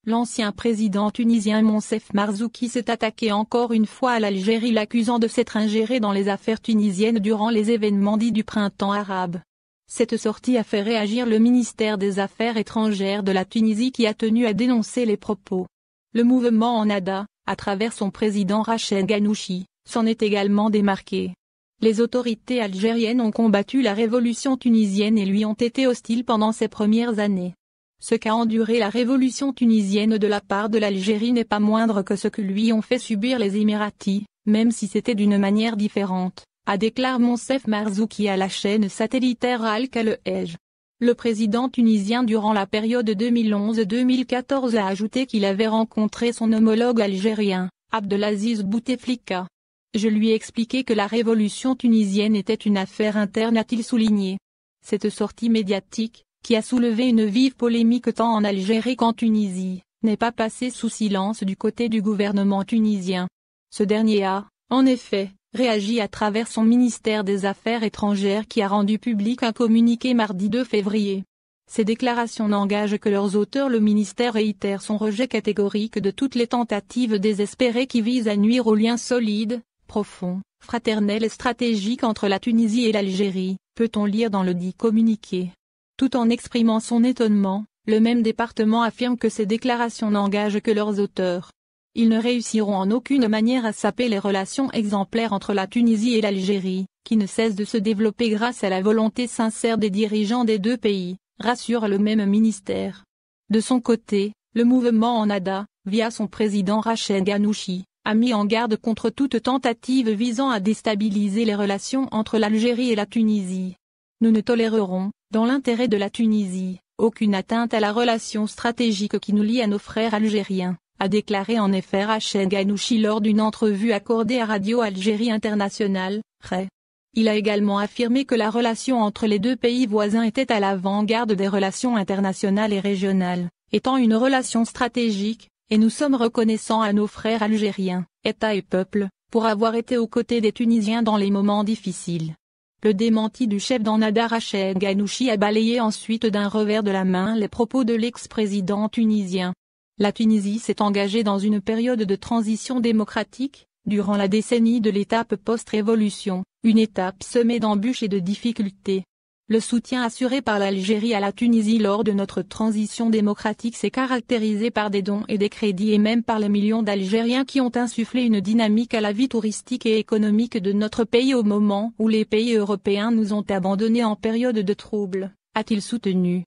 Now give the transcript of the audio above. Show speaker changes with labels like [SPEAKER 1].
[SPEAKER 1] L'ancien président tunisien Moncef Marzouki s'est attaqué encore une fois à l'Algérie, l'accusant de s'être ingéré dans les affaires tunisiennes durant les événements dits du printemps arabe. Cette sortie a fait réagir le ministère des Affaires étrangères de la Tunisie qui a tenu à dénoncer les propos. Le mouvement Ennahda, à travers son président Rached Ghannouchi, s'en est également démarqué. Les autorités algériennes ont combattu la révolution tunisienne et lui ont été hostiles pendant ses premières années. Ce qu'a enduré la révolution tunisienne de la part de l'Algérie n'est pas moindre que ce que lui ont fait subir les Émiratis, même si c'était d'une manière différente, a déclaré Moncef Marzouki à la chaîne satellitaire Al-Khalej. Le président tunisien durant la période 2011-2014 a ajouté qu'il avait rencontré son homologue algérien, Abdelaziz Bouteflika. Je lui ai expliqué que la révolution tunisienne était une affaire interne, a-t-il souligné. Cette sortie médiatique, qui a soulevé une vive polémique tant en Algérie qu'en Tunisie, n'est pas passée sous silence du côté du gouvernement tunisien. Ce dernier a, en effet, réagi à travers son ministère des Affaires étrangères qui a rendu public un communiqué mardi 2 février. Ces déclarations n'engagent que leurs auteurs. Le ministère réitère son rejet catégorique de toutes les tentatives désespérées qui visent à nuire aux liens solides, profonds, fraternels et stratégiques entre la Tunisie et l'Algérie, peut-on lire dans le dit communiqué. Tout en exprimant son étonnement, le même département affirme que ces déclarations n'engagent que leurs auteurs. Ils ne réussiront en aucune manière à saper les relations exemplaires entre la Tunisie et l'Algérie, qui ne cessent de se développer grâce à la volonté sincère des dirigeants des deux pays, rassure le même ministère. De son côté, le mouvement Ennahda, via son président Rached Ghannouchi, a mis en garde contre toute tentative visant à déstabiliser les relations entre l'Algérie et la Tunisie. Nous ne tolérerons, dans l'intérêt de la Tunisie, aucune atteinte à la relation stratégique qui nous lie à nos frères algériens, a déclaré en effet Rached Ghannouchi lors d'une entrevue accordée à Radio Algérie Internationale, RAI. Il a également affirmé que la relation entre les deux pays voisins était à l'avant-garde des relations internationales et régionales, étant une relation stratégique, et nous sommes reconnaissants à nos frères algériens, État et peuple, pour avoir été aux côtés des Tunisiens dans les moments difficiles. Le démenti du chef d'Ennahda Rached Ghannouchi a balayé ensuite d'un revers de la main les propos de l'ex-président tunisien. La Tunisie s'est engagée dans une période de transition démocratique, durant la décennie de l'étape post-révolution, une étape semée d'embûches et de difficultés. Le soutien assuré par l'Algérie à la Tunisie lors de notre transition démocratique s'est caractérisé par des dons et des crédits et même par les millions d'Algériens qui ont insufflé une dynamique à la vie touristique et économique de notre pays au moment où les pays européens nous ont abandonnés en période de troubles, a-t-il soutenu.